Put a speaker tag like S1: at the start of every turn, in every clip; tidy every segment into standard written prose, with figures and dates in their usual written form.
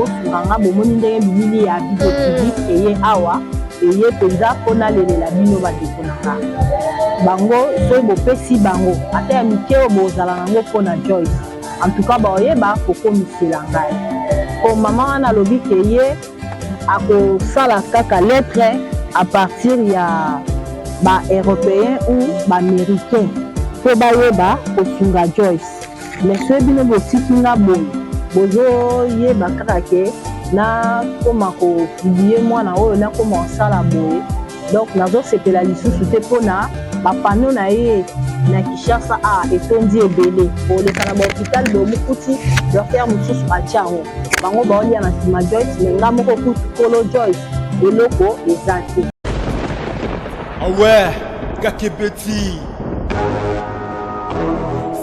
S1: bosunganga bomoni ndenge bilili ya video public eye awa eye penza mpona lelela bino bandeko na nga bango soki bopesi bango ata ya mike oyo bozala nango mpona Joyce en tout cas baoyeba kokomisela ngai po mama wana alobi ke ye akosala kaka lettre à partir ya ba-européen ou ba-américain mpo bayeba kosunga Joyce mais soki bino botiki nga boye bozoyeba kaka ke nakoma kopiblie mwana oyo nakoma kosala boye donc nazosepela lisusu te mpona bapano na ye na Kinshasa etondi ebele koleka na bahôpital bomokuti docteur mosusu atia yango bango baolia na nsima Joyce me nga moko kutu kolo Joyce eloko eza te.
S2: Ouais, Kakebeti,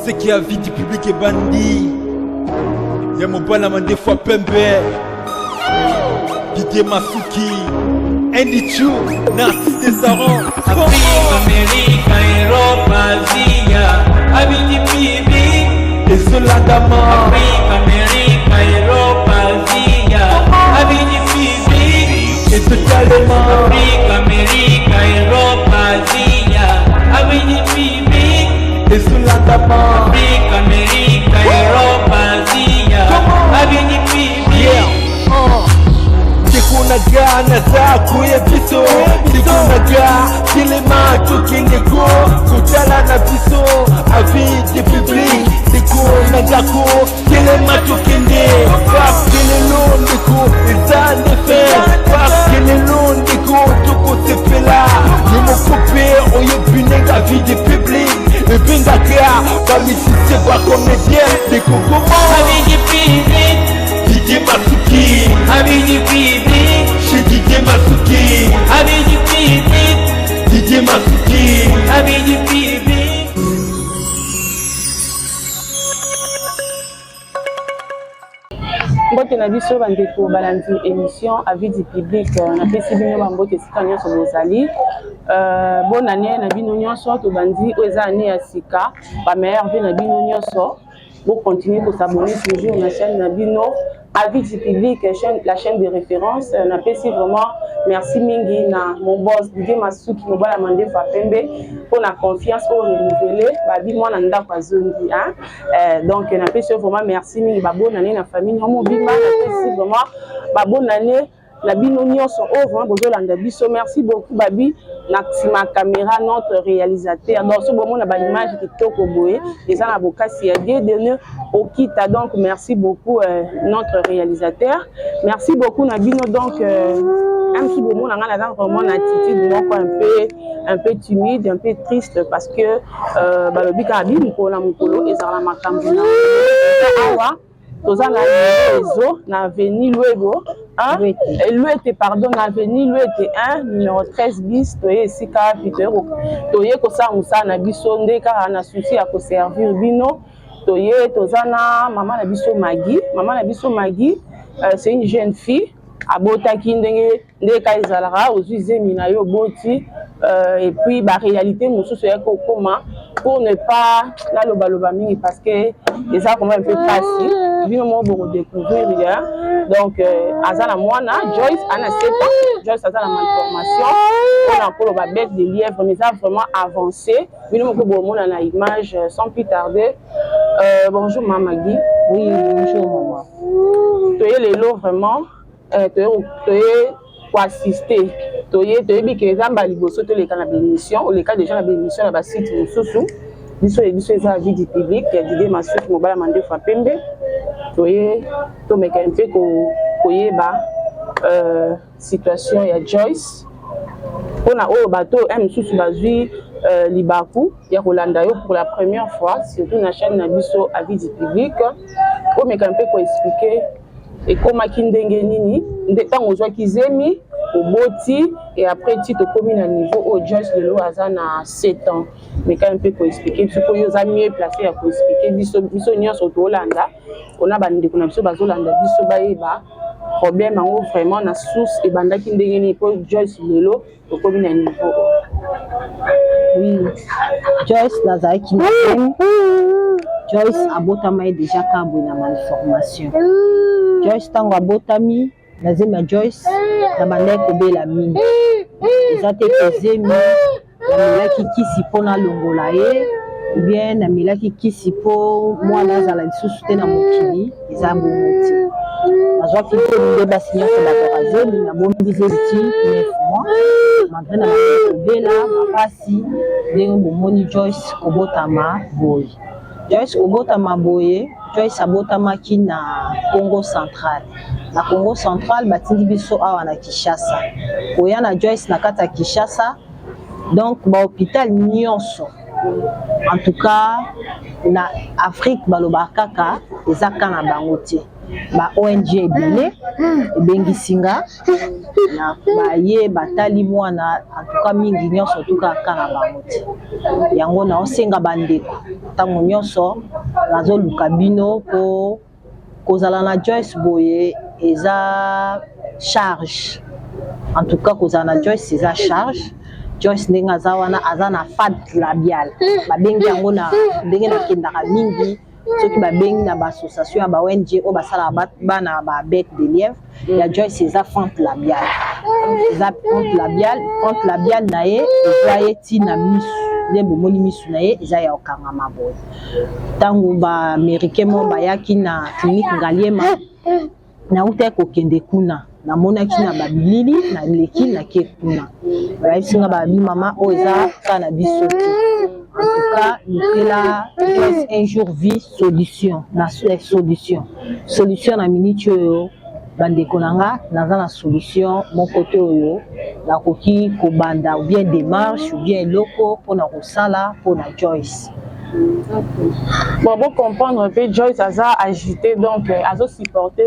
S2: c'est qui a vie du public et bandit. Y'a mon bon amant des fois Pembe, Didier Masuki, Andy Chou, Narcisse Desaron,
S3: Afrique, Amérique, Europe, Asie, Abidi Bibi,
S2: et Soladama.
S3: Afrique, Amérique, Europe, Asie, Abidi Bibi,
S2: et totalement.
S3: Afrique, Amérique, Europe, Asie, Abidi Bibi,
S2: et Soladama.
S3: Afrique, Amérique, Europe, Asie, Abidi Bibi.
S2: Tikunaga na za kuye biso Tikunaga kilema tukiniko Kutala na biso Avis du public Tikunaga ko kilema tukinde Parce que le long diko Izan defe Parce que le long diko Tuko sepela Nimo coupe Oye bunenga avis du public Ebinga kea Bamisi seba comédien Tiko comment
S3: Abidi Bibi,
S2: Didier Masuki
S3: Abidi Bibi,
S2: chez Didier Masuki
S3: Abidi Bibi,
S2: Didier Masuki
S3: Abidi Bibi.
S1: mbote na biso bandeko balandi émission avis du public napesi bino bambote esika nyonso bozali bonne année na bino nyonso tobandi oyo eza année ya sika bameilleur vie na bino nyonso bocontinue kosabone toujours na chaîne na bino avis du public, la chaîne de référence. Napesi vraiment merci mingi na mon boss Didier Masuki Mobala Mande Fapembe pour la confiance au renouveler babi moi na ndako azongi hein donc napesi vraiment merci mingi babo na na famille mo bima napesi vraiment babo na la bino nyonso o vraiment bozolanda biso merci beaucoup babi na ma caméra notre réalisateur donc ce moment na ba image kitoko boye eza na bokasi ya bien dernier okita donc merci beaucoup notre réalisateur merci beaucoup na bino donc un petit moment on a vraiment une attitude un peu timide un peu triste parce que balobi ka bi mukolo mukolo ezala makambo na awa tozana réseau na avenue Luebo Luete pardon na avenue Luete 1 numéro 13 bis toye esika pitero toye kosa musa na biso ndeka na souci ya ko servir bino toye tozana maman na biso Maggie c'est une jeune fille abotaki ndenge ndeka ezalaka ozuzemi na yo boti et puis ba réalité mosusu ya kokoma pour ne pas la loba mingi parce que déjà comme un peu passé bino mo bo découvrir ya donc azana mwana Joyce ana 7 ans Joyce azana malformation on a pour ba bête de lièvre mais ça vraiment avancé bino mo bo mona na image sans plus tarder bonjour maman Maggie.
S4: Oui bonjour maman
S1: toye lelo vraiment toye pour assister toye bike zamba liboso to leka na bénédiction o leka déjà na bénédiction na ba site mosusu biso eza vie du public ya Didier Masuki Mobala Mande Fapembe toye to meka un peu koyeba situation ya Joyce pona oyo bato mosusu bazwi libaku ya kolanda yo pour la première fois surtout na chaîne na biso avis du public o meka un peu ko expliquer et comment kindenge nini ntango ozwaki zemi oboti et après tu te commune à niveau au Joyce lelo aza na 7 ans mais quand un peu pour expliquer tu peux yoza mieux placé à pour expliquer biso nyonso to Holanda on a bande ko na biso bazolanda biso baeba problème en vraiment na source et bandaki ndenge ni pour Joyce lelo to commune à niveau
S4: oui Joyce nazaki Joyce abotama déjà kabwe na malformation Joyce tango abotami nazema Joyce na bandai kobela mingi eza te kozemi namelaki kisi mpona longola ye ou bien namelaki kisi mpo mwana azala lisusu te na mokili eza bongo te nazwaki mpe nde basi nyonso bato bazemi nabombi zeziti 9 mois malgré na bandai kobela mapasi ndenge bomoni Joyce kobotama boye. Joyce kobotama boye Joyce abotamaki na Congo Central. Na Congo Central batindi biso awa na Kinshasa. Koya na Joyce na kata Kinshasa. Donc ba hôpital nyonso. En tout cas na Afrique baloba kaka ezaka na bango te. Ba ONG ebele ebengisinga na baye batali mwana en tout cas mingi nyonso tuka kana bango te. Yango na osenga bandeko tango nyonso nazoluka bino po kozala na Joyce boye eza charge. En tout cas kozala na Joyce eza charge. Joyce ndenge aza wana aza na fat labial babengi yango na ndenge nakendaka mingi soki babengi na bassociation ya ba ONG o basala bana ba bec de lièvre ya Joyce eza fente labial eza fente labial na ye eza ye tina misu ndembo moni misu na ye eza ya okangama boye tango ba américain mo bayaki na clinique Ngaliema na uta kokende kuna na monaki na babilili na leki na ke kuna bayisinga ba bi mama o eza kana biso en tout cas lukela Joyce un jour vie solution na solution na minute oyo bandeko nanga naza na solution moko te oyo nakoki kobanda ou bien démarche ou bien eloko mpona kosala mpona Joyce.
S1: Bon, vous comprendre un peu, Joyce a agité, donc a supporté,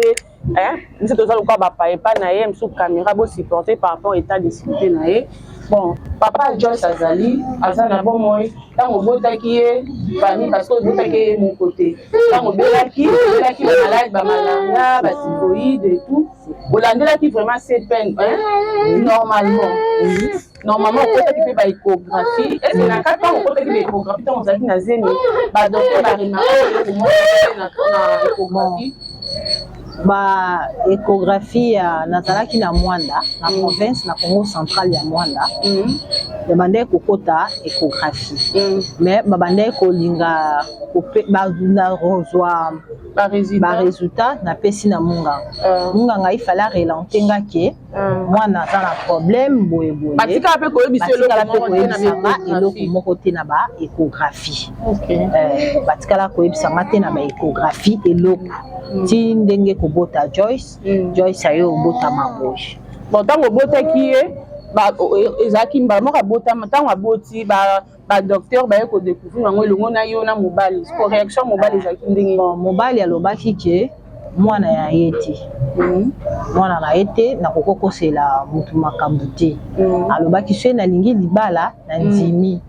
S1: hein, c'est tout ça le quoi papa et pas naïe, sous caméra, vous supporter par rapport à l'état de sécurité naïe. Bon, papa Joyce Azali, Azana bon moi, tant au bout qui est famille parce que au bout qui est mon côté, tant au bout qui est malade, malaria, typhoïde et tout. Hollande là qui vraiment c'est peine, hein, normalement. Normalement, on peut faire une échographie. Est-ce que dans 4 ans, on peut faire une échographie? On a dit que les docteurs ont remarqué comment on fait
S4: échographie nazalaki na Mwanda na province na Congo Central ya Mwanda babandai kokota échographie mais babandai kolinga na rozwa ba résultat na pesi na munga ngai fala relantenga ke mwana aza na problème boye
S1: batika pe koyebisa
S4: eloko moko te na ba échographie batika koyebisa te na ba échographie eloko ti ndenge kobota Joyce Joyce ayo obota maboye
S1: bon tango bota ki e ba ezaki mbala moko bota tango aboti ba docteur ba ko découvrir ngo elongo na yo na mobali correction mobali ezaki ndenge
S4: bon mobali alobaki ke mwana ya yete mwana na yete na kokokosela mutu makambo te alobaki so na lingi libala na ndimi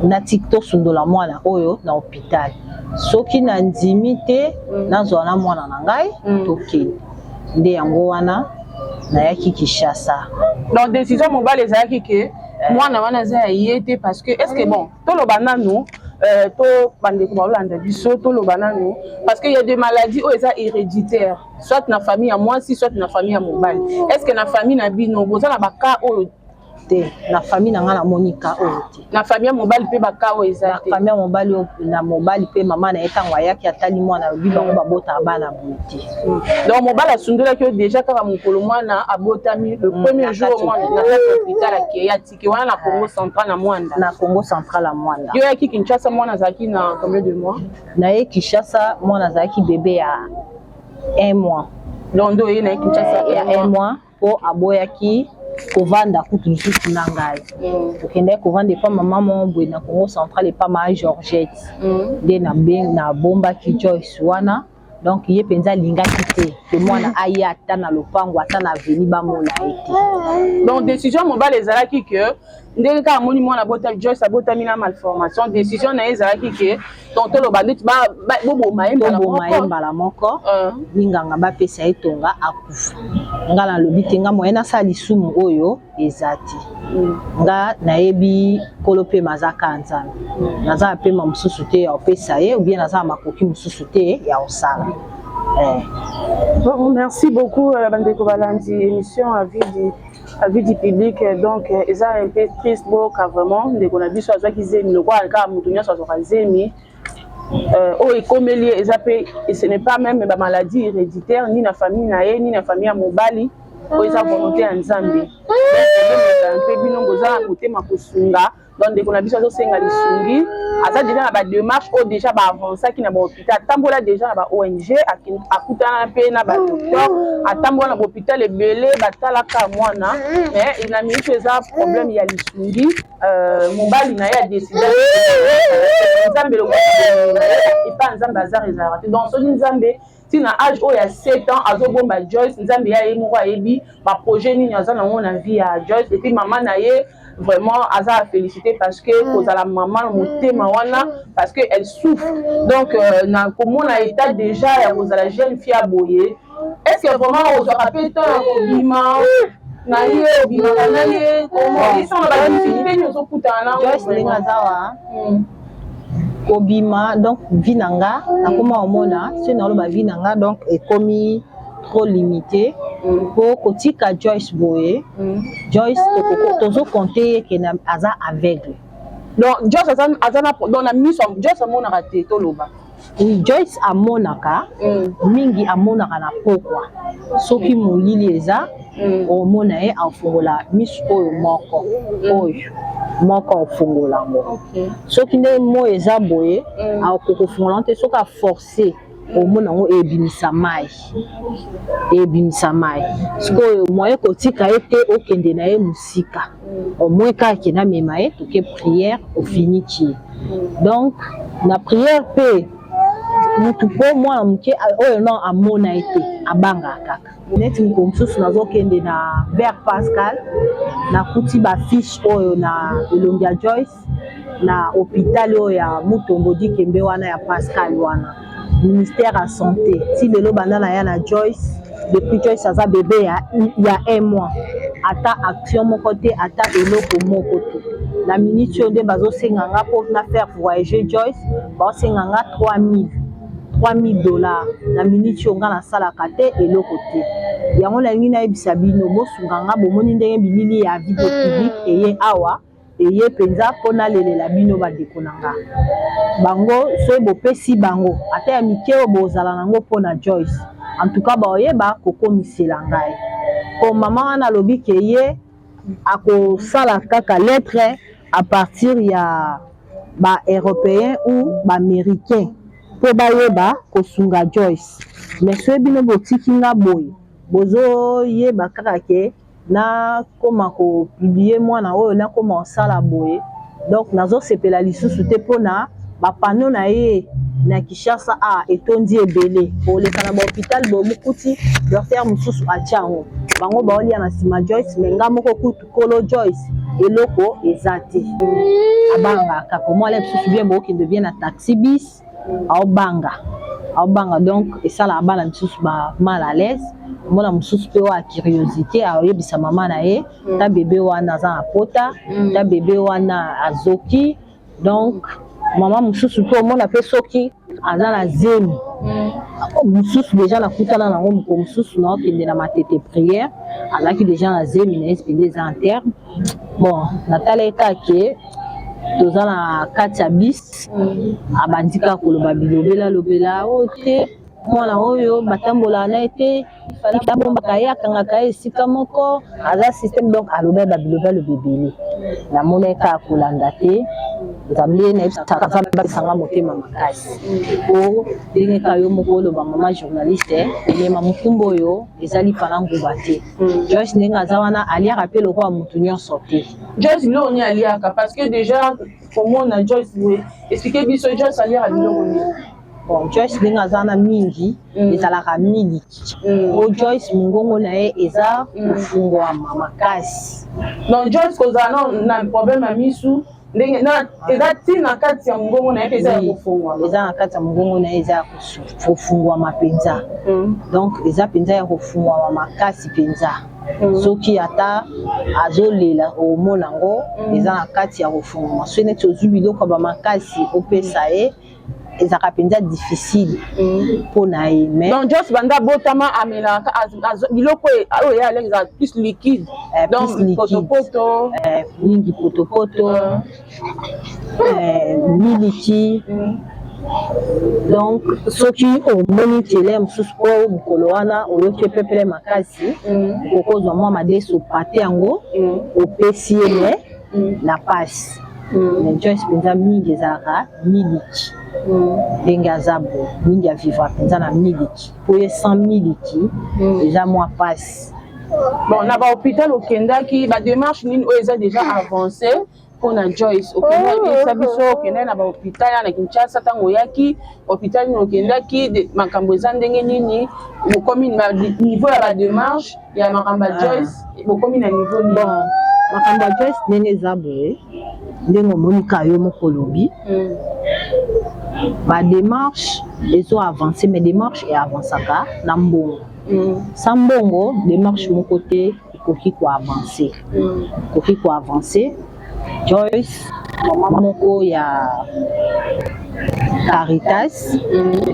S4: na TikTok sundola mwana oyo na hôpital soki na ndimi te nazwa na mwana na ngai tokende nde yango wana nayaki Kinshasa.
S1: Donc décision mobile ezalaki ke mwana wana za yete parce que est-ce que bon toloba nanu to bandeko balanda biso toloba nanu parce que il y a des maladies où eza héréditaires soit na famille ya mwasi soit na famille ya mobile. Est-ce que na famille na bino boza na baka oyo
S4: te na famille na nga na monika oyo te
S1: na famille ya mobile pe baka oyo eza te
S4: na famille ya mobile na mobile pe mama na etango ayaki atali mwana bi bango babota bana boye te
S1: donc mobile asundolaki déjà kaka mokolo mwana abotami le premier jour mwana na hôpital ya tiki wana na Congo Central na Mwanda
S4: na Congo Central na Mwanda
S1: yo yaki Kinshasa mwana zaki na combien de mois
S4: na ye Kinshasa mwana zaki bébé ya 1 mois
S1: donc do ye na Kinshasa
S4: ya 1 mois po aboyaki kovanda kutu lisusu na ngai okende kovanda epa mama mo boye na Congo Central epa ma Georgette nde na bombaki Joyce wana donc ye penza alingaki te ke mwana aye ata na lopango ata na veni bamona ye te
S1: donc décision mobile ezalaki ke ndenge kaka moni mwana bota Joyce abotami na malformation décision na ye ezalaki ke tonto loba ndeti boboma ye
S4: mbala moko linganga bapesa ye tonga akufa nga nalobi te nga moye nasala lisumu oyo eza te nga nayebi kolo mpe mazaka nzambe naza pema mosusu te ya opesa ye ou bien naza makoki mosusu te ya osala
S1: Merci beaucoup, Bandeko Balandi. Émission à vie du public. Donc, ils ont un peu triste, car vraiment, dès qu'on a vu ça, qui disait, le roi, le cas, Moutounia, soit Zemi. Et ce n'est pas même ma maladie héréditaire, ni la famille nae, ni la famille à Mobali. Ils ont volonté en Zambie. Donc, dès qu'on a vu ça, c'est un sungi. Asa déjà na démarche ou déjà avancé qui na hôpital. Tambola déjà na ONG akuta pe na ba docteur. Atambola na hôpital ebele batala ka mwana. Mais il a mis ça problème il y a les sungi. Mobali na ya décidé. Nzambe le et pas Nzambe bazar ezarate. Donc so Nzambe si na âge où il y a 7 ans azobomba Joyce Nzambe ya emu kwa ebi ba projet ni nyaza na mona vie à Joyce et puis maman na ye vraiment Aza a félicité parce que pour la maman motema wana parce que elle souffre donc na comment on a état déjà pour la jeune fille à boyer est-ce que vraiment on se rappelle au bima na ye bima na ye comment ils sont là difficulté nous au kutana
S4: Joyce lingazawa Kobima donc vinanga na comment omona c'est na lo vinanga donc est commis trop limité pour kotika Joyce boye Joyce tozo compter que na aza aveugle
S1: donc Joyce azana dans la mission Joyce amona raté to loba
S4: oui Joyce amonaka mingi amonaka na pokwa soki molili eza omona ye afungola miss oyo moko ofungola ngo soki nde mo eza boye akokofungola te soki aforcer omona ngo ebimisa mai sikoyo moye kotika ete okende na ye musika omwe kaka na mema ye toke prière ofiniki donc na prière pe mutu po mwana muke oyo non amona ete abanga kaka neti mko msusu nazokende na vers Pascal na kuti ba fiche oyo na elongia Joyce na hôpital oyo ya Mutombo Dikembe wana ya Pascal wana ministère à santé si le bandana ya na Joyce depuis Joyce aza bébé il y a 1 mois ata action mon côté ata eloko mon côté la minute de bazo senganga pour na faire voyager Joyce ba senganga $3,000 na minute nga na sala kate eloko te yango la ngina ebisa bino bosunganga bomoni ndenge bilili ya vie publique eye awa eye penza pona lelela bino badekonanga bango so bopesi bango ata ya mikeo bozala nango pona Joyce en tout cas ba oyeba kokomisela ngai ko mama wana lobi ke ye ako sala kaka lettre à partir ya ba européen ou ba américain pour ba yeba kosunga Joyce mais so bino botikinga boy bozo yeba kaka ke na koma ko publier mwana oyo na koma sala boye donc nazo sepela lisusu te pona ba panneau na ye na Kishasa etondi ebele oleka na ba hôpital bo mukuti docteur mususu achango bango ba olia na sima Joyce menga moko kutu kolo Joyce eloko ezate abanga kako moi les mususu bien bo qui devient un taxi bis aobanga donc et ça la bala mususu ba mal à l'aise mona mususu pe wa curiosité ayebisa mama na ye ta bébé wana za apota ta bébé wana azoki donc maman mususu pe mona pe soki aza na zemi mususu déjà na kutana na ngombo ko mususu na okende na matete prière alaki déjà na zemi na espérer en terme bon natala ekake toza na kati ya bis abandika koloba bilobela lobela ote mwana oyo batambola na ete tabombaka ye akangaka ye esika moko aza système donc aloba babilobela lobebele namona eka akolanda te nzambe na ebisanga motema makasi po ndenge ka yo moko oloba mama journaliste elema mokumba oyo ezali pana nguba te Joyce ndenge aza wana aliaka mpe lokola motu nyonso te
S1: Joyce biloko ni aliaka parce que déjà komona Joyce expliquer biso Joyce aliaka biloko ni
S4: bon Joyce ndenge aza na mingi ezalaka miliki o Joyce mongongo na ye eza kofungwama makasi
S1: donc Joyce kozala na problème ya misu ndenge na eza tina kati ya mongongo na ye eza kofungwama
S4: eza na kati ya mongongo na ye eza kofungwama penza donc eza penza ya kofungwama makasi penza soki ata azolela omona ngo eza na kati ya kofungwama so neti ozwi biloko ba makasi opesa ye ezaka penza difficile pour naï mais
S1: donc Joyce banda botama amela biloko oyo ya plus liquide donc potopoto
S4: mingi potopoto miliki donc soki omoni tele mosusu po mokolo wana oyoki epepele makasi okozwa mwa madeso pate yango opesi ye na pasi mais Joyce penza mingi ezalaka miliki ndenge aza boye mingi avivra penza na miliki po ye sans miliki eza mwa pasi.
S1: Bon na bahôpital okendaki badémarche nini oyo eza déjà avancé mpona Joyce okendaki biso okendaki na bahôpital ya na Kinshasa ntango oyaki hôpital nini okendaki makambo eza ndenge nini bokomi na niveau ya badémarche ya makambo ya Joyce bokomi na niveau nini?
S4: Bon makambo ya Joyce ndenge eza boye ndenge omonika yo moko olobi badémarche ezo avancé mais démarche eavancaka na mbongo. Sans mbongo démarche moko te ekoki koavancer ekoki koavancer. Joyce mama moko ya Caritas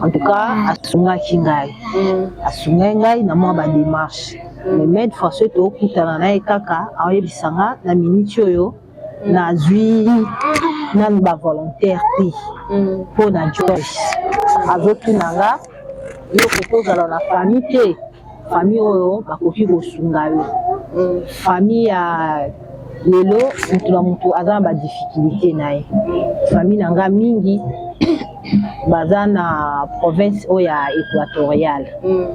S4: en tout cas asungaki ngai na mwa badémarche mais maître François tokutana na ye kaka aoyebisanga na miniti oyo nazwi nanu bavolontaire te mpo na Joyce azotunanga yoko kozala na famille te famille oyo bakoki kosunga yo famille ya lelo mutu na mutu aza na badifficulté na ye famille na nga mingi baza na province oyo ya équatoriale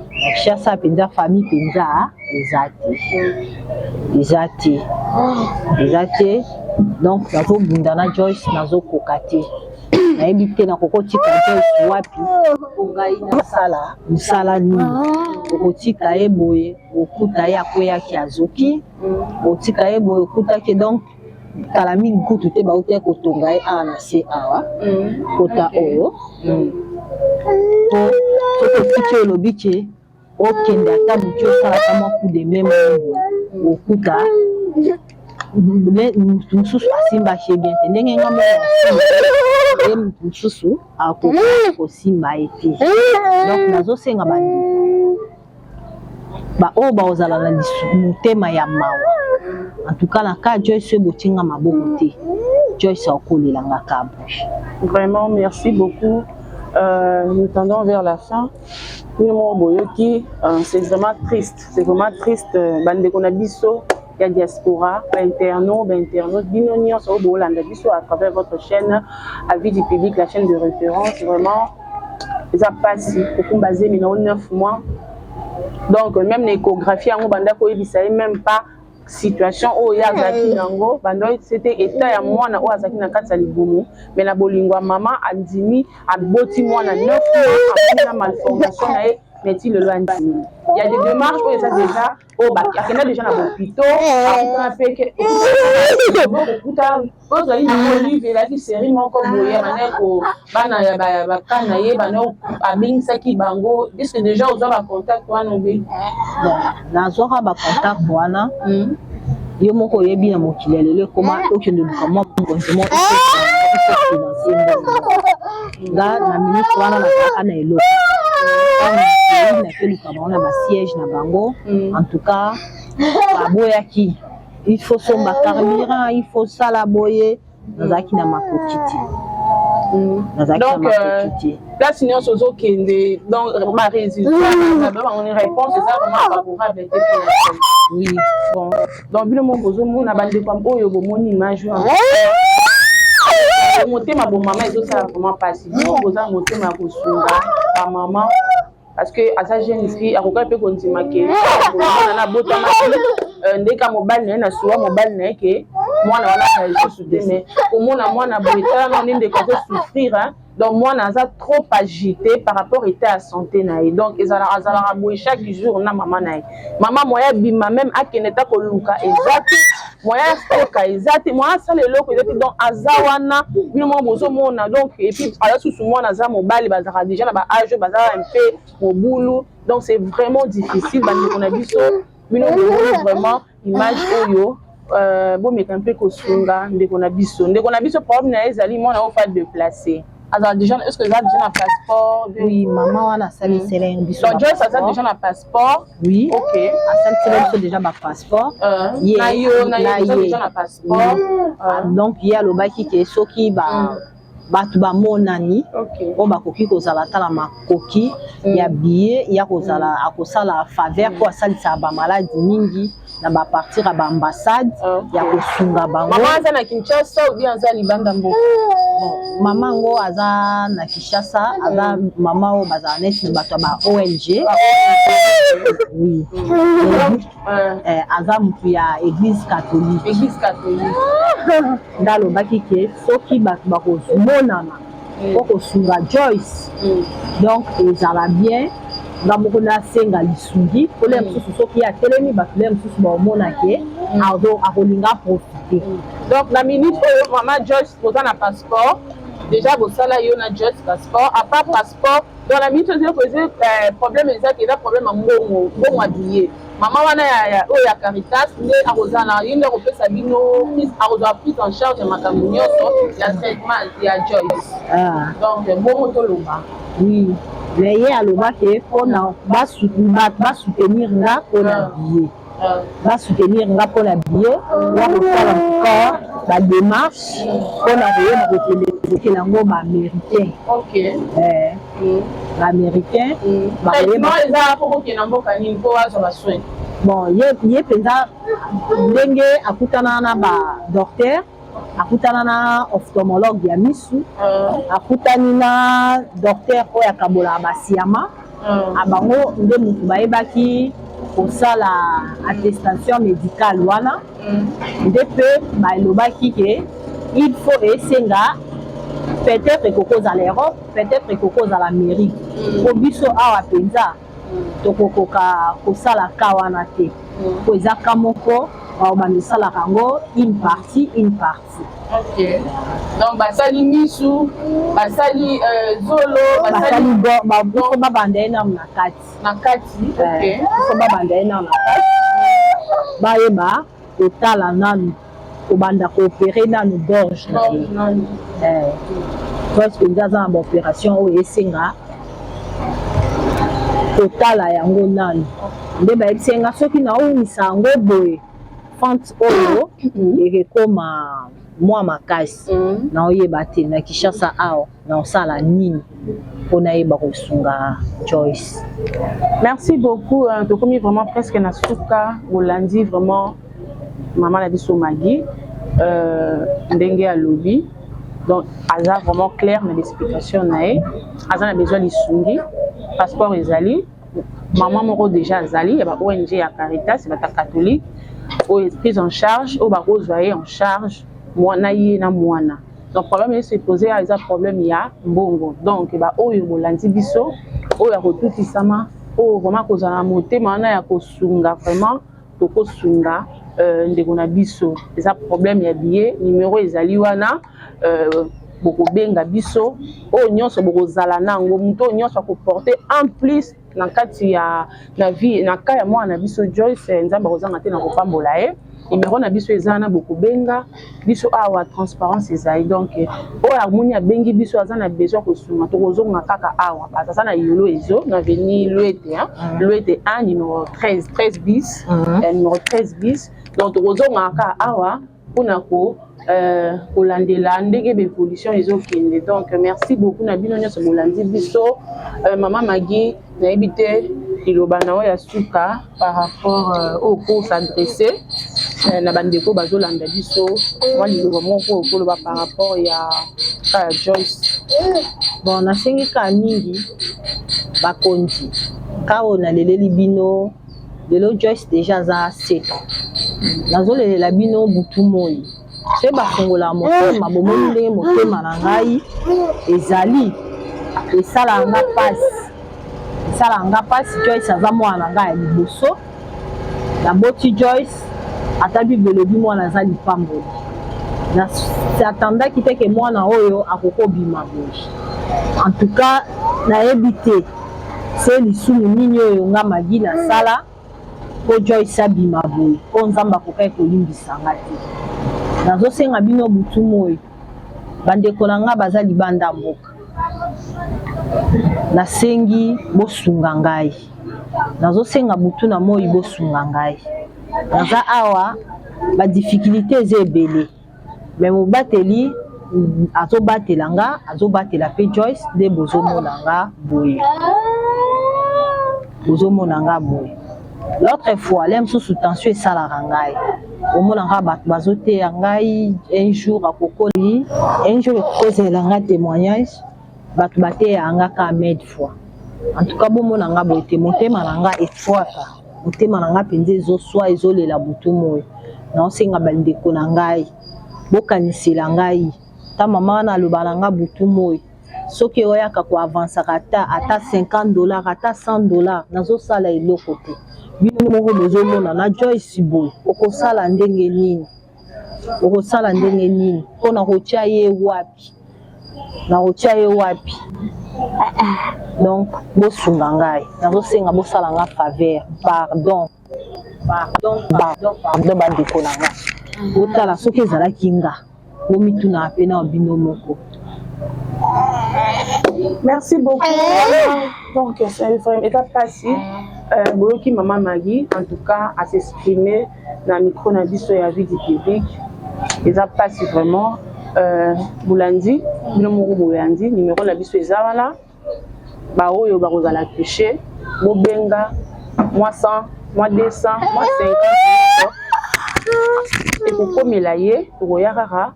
S4: Kinshasa penza famille penza eza te donc nazobunda na Joyce nazokoka te nayebi te nakokotika Joyce wapi po ngai nasala mosala nini okotika ye boye okuta ye akweyaki azoki otika ye boye okutaki donc kala mingi kutu te bauti kotonga ye awa na se awa kota oyo po soki otiki olobi ke okende ata moki osalaka mwa coup de main boye okuta mutu mosusu asimbaki ye bien te ndenge nga ye mutu mosusu akoki kosimba ye te donc nazosenga bandeko baoyo baozala na motema ya mawa en tout cas na cas Joyce botinga maboko te Joyce akolelanga kabo.
S1: Vraiment merci beaucoup. Nous tendons vers la fin. C'est vraiment triste. Bandeko na biso ya diaspora, internautes, binonions au Bolanda biso à travers votre chaîne Avis du public, la chaîne de référence. Vraiment, ça passe pour basé 9 mois. Donc même l'échographie en banda ko ebisa même pas situation o ya zaki nango bando c'était état ya mwana o azaki na kati ya libumu mais na bolingwa mama andimi aboti mwana 9 mois après la malformation na mais il le loin. Il y a des démarches où ça déjà au bac il y a déjà dans l'hôpital on a fait que vous avez une livre la qui série mon comme boyer maneko bana ya ba kana ye bano abing saki bango est-ce que déjà vous avez contact wana obe
S4: na zoka ba contact wana yo moko yebi na mokili lelo koma okende luka mo konzemo nga na ministre wana na kaka na eloko na keluka na ba siège na bango en tout cas baboyaki il faut somba carburant il faut sala boye nazaki na makokiti
S1: donc là sinon sozo kende donc ma résultat on une réponse ça vraiment favorable oui bon donc bino mon bozo mon na bande comme oyo bo mon image motema bo mama ezo sala comment passer bon boza motema ko sunga ba mama parce que à sa jeune fille akoka pe kontima ke na bota na ndeka mobile na suwa mobile na ke mwana wana ka souder mais komona mwana boita na ndende ka souffrir hein donc mwana aza trop agité par rapport à santé na donc ezala boy chaque jour na mama na mama moya bima même akeneta ko luka exact moya stoka exact moya sala eloko exact donc azawana bino mo bozo mona donc et puis ala sous mwana za mobile bazaka déjà na ba âge bazaka un peu mobulu donc c'est vraiment difficile bandi kona biso bino vraiment image oyo bon mais un peu kosunga ndeko na biso problème na ezali mona o fa déplacer est-ce que vous avez déjà un passeport?
S4: Oui, maman wana sali seleng biso.
S1: Donc Joyce a déjà un passeport?
S4: Oui.
S1: Ok.
S4: Asali seleng biso déjà ma passeport.
S1: Na yo déjà un passeport.
S4: Donc il y a le baki qui est soki ba batu ba monani.
S1: Ok.
S4: On ba koki kozala tala makoki ya billet ya kozala akosala faveur pour asali sa ba malade mingi. Na ba partir à ba ambassade ya kosunga bango.
S1: Maman aza na Kinshasa ou bien aza libanda mboka?
S4: Maman ngo aza na Kinshasa, aza maman o baza net bato ba ONG. Oui. Aza mutu ya église catholique.
S1: Église catholique.
S4: Ndalo baki ke soki bato ba komonana ko kosunga Joyce. Donc ezala bien. Ngamboko na senga lisungi kole msusu soki ya telemi batule msusu ba omona ke akolinga profiter.
S1: Donc la minute oyo maman Joyce posa na passeport déjà bosala yo na Joyce passeport à part passeport dans la minute oyo poser problème ezaki eza problème mbongo habillé maman wana ya oyo ya Caritas nde akozala yinde kopesa bino akozala prise en charge ya makambo nyonso ya traitement ya Joyce. Donc mbongo toloba.
S4: Oui. Mais hier, le bac est pour soutenir là pour l'habiller. Va soutenir là pour l'habiller. On va faire encore la démarche pour l'envoyer dans le américain.
S1: Ok.
S4: L'américain.
S1: Traitement, ils ont fait un peu de soin.
S4: Bon, il y a déjà dengue akutana na ba docteur. Akutana na ophtalmologue ya misu akutani na docteur oyo akabola basiama abango nde mutu bayebaki kosala attestation médicale wana nde mpe balobaki ke il faut esenga peut-être ekokozala Europe peut-être ekokozala Amérique po biso awa mpenza tokokoka kosala ka wana te po eza ka moko misala kango une partie.
S1: Ok. Donc basali misu, basali zolo, basali
S4: biso babanda na kati.
S1: Na kati. Ok.
S4: Biso babanda na kati. Bayeba otala nanu obanda coopérer nanu gorge na. Parce que dans une opération où esenga otala yango nanu. Nde ba esenga soki na umisa yango boye. Fante oyo ekoma mwa makasi na oyeba te na Kinshasa awa na osala nini mpona yeba kosunga Joyce.
S1: Merci beaucoup. Tokomi vraiment presque na suka olandi vraiment maman la biso Maggie ndenge ya lobby. Donc aza vraiment clair na l'explication na ye. Aza na besoin lisungi passeport ezali maman moko déjà azali ya ba ONG ya Caritas ba catholique prise en charge au barozoyer en charge mwana ye na mwana. Donc problème c'est posé à un problème ya mbongo. Donc ba oyo bolandi biso oyo akotutisama o vraiment kozala motema na ya kosunga vraiment tokosunga ndeko na biso. Eza problème ya billet numéro ezali wana boko benga biso o nyonso boko zala nango muto nyonso ko porter en plus na kati ya na vie na ka ya mwana biso Joyce nzamba kozanga te na kopambola ye numéro na biso ezana boko benga biso awa transparence ezali donc o harmonie bengi biso azana besoin ko sunga to kozonga kaka awa bazana yolo ezo na venir Louete 1 numéro 13 bis numéro 13 bis donc to kozonga kaka awa pona ko Olandela ndenge évolution ezokende. Donc merci beaucoup na bino nyonso bolandi biso maman Maggie na ebité iloba na ya suka par rapport au cours s'adresser na bandeko bazolanda biso moi liloba moko okoloba par rapport ya Joyce.
S4: Bon nasengi ka mingi bakonzi kao na leleli bino lelo Joyce déjà za 7 ans nazolelela bino butu moi se bafungola motema bomoni ndenge motema na ngai ezali esala nga pasi Joyce aza mwana na ngai ya liboso naboti Joyce ata bibelobi mwana aza lipamboli atandaki te ke mwana oyo akokobima boye en tout cas nayebi te se lisumu nini oyo nga Maggie nasala po Joyce abima boye po nzambe akokai kolimbisa nga te. Nazosenga bino butu moi bandeko na nga baza libanda mboka nasengi bosunga ngai nazosenga butu na moi bosunga ngai naza awa ba difficulté eza ebele mais mobateli azobatela nga azobatela pe Joyce nde bozomona nga boye l'autre fois les mosusu tension esalaka ngai omonanga bato bazoteya ngai un jour akokoli un jour ekozela nga témoignage bato bateya nga ka mille fois en tout cas bomona nga boye te motema na nga efwaka motema na nga mpenza ezoswa ezolela butu moi naosenga bandeko na ngai bokanisela ngai ta mama wana aloba na nga butu moi soki oyaka koavansaka ata $50 ata $100 nazosala eloko te bino moko bozomona na Joyce boye okosala ndenge nini mpona kotia ye wapi donc bosunga ngai nazosenga bosala nga faveur pardon bandeko na nga otala soki ezalaki nga bomituna pe na bino moko.
S1: Merci beaucoup. Donc, c'est vraiment étape passée. Boyoki Maman Maggie, en tout cas, à s'exprimer dans le micro na biso ya vie du public. Étape passée vraiment. Boulandi, Boulandi, numéro na biso ezala. Ba oyo ba kozala toucher, bobenga, moi 100, moi 200, moi 50. Et pour komela ye, pour yarara.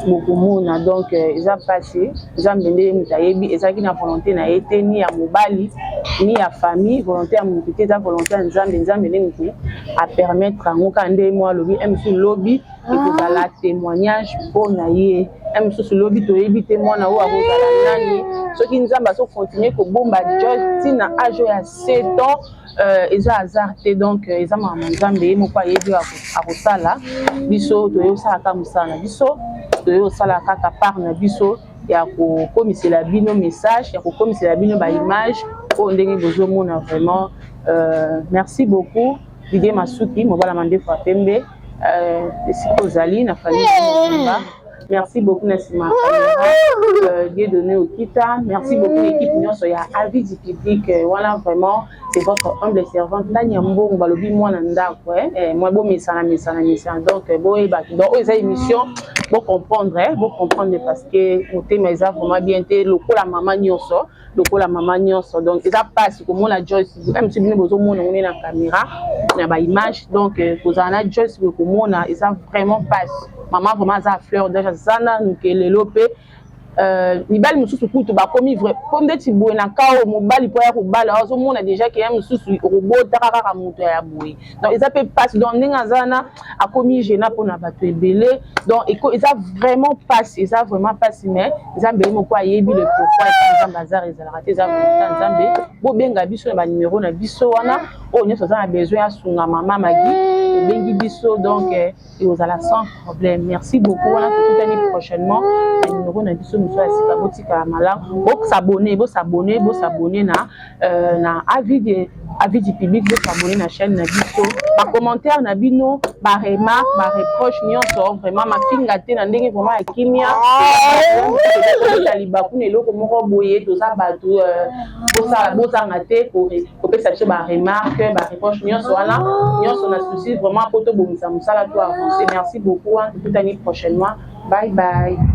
S1: Beaucoup mona donc ils ont passé ils ont mené mutayebi et ça qui na volonté na été ni ya mobali ni ya famille volonté à mon petit ta volonté nzambe ngi à permettre à ngoka ndé moi lobby msu lobby et pour la témoignage pour na ye msu lobby to yebi témoin na o a kozala nani ceux qui nzamba so continuer ko bomba Joyce na âge ya 7 ans ils ont hasardé donc ils ont maman nzambe mo pa yebi a kosala biso to yo sala ka musala biso de sala kaka par na biso ya ko komisela bino message ya ko komisela bino ba image o ndenge bozomona vraiment merci beaucoup Didier Masuki mobala mande fois pembe Sikozali na famille merci beaucoup Nassima Dieu donné au Kita merci beaucoup l'équipe nyonso ya avis du public voilà vraiment c'est votre humble servante Tania Mbongo balobi mwana ndako moi bo mesana donc bo e ba donc eza émission pour comprendre parce que côté mais ça vraiment bien été lokola maman nyonso donc ça passe comme la Joyce même si bino bozo mona on est na caméra na ba image donc kozana Joyce comme mona et ça vraiment passe maman vraiment ça fleur déjà sana nkele lope libali mususu kutu ba komi vrai comme de tiboé na kao mobali po ya ko bala ozo mona déjà que mususu robota kaka muto ya boui donc ils appellent passe donc ninga zana a komi gena pona bato ebele donc ils a vraiment passé mais ils a mbé moko ayebi le pourquoi ils bazar ils a raté ça nzambe bo benga biso na ba numéro na biso wana o nyoso za besoin ya sunga Maman Maggie bengi biso donc et aux ala sans problème merci beaucoup wana toute année prochainement numéro na biso soit sikabotika mala bo s'abonner na avis du public bo s'abonner na chaîne na biso ba commentaire na bino ba remarque ba reproche nyonso vraiment ma finga te na ndenge vraiment akimia talibaku ne loko moko boye to za batu bo sa ngate ko pesa che ba remarque ba reproche nyonso wana nyonso na souci vraiment poto bomisa musala to avancer merci beaucoup toute année prochainement bye bye.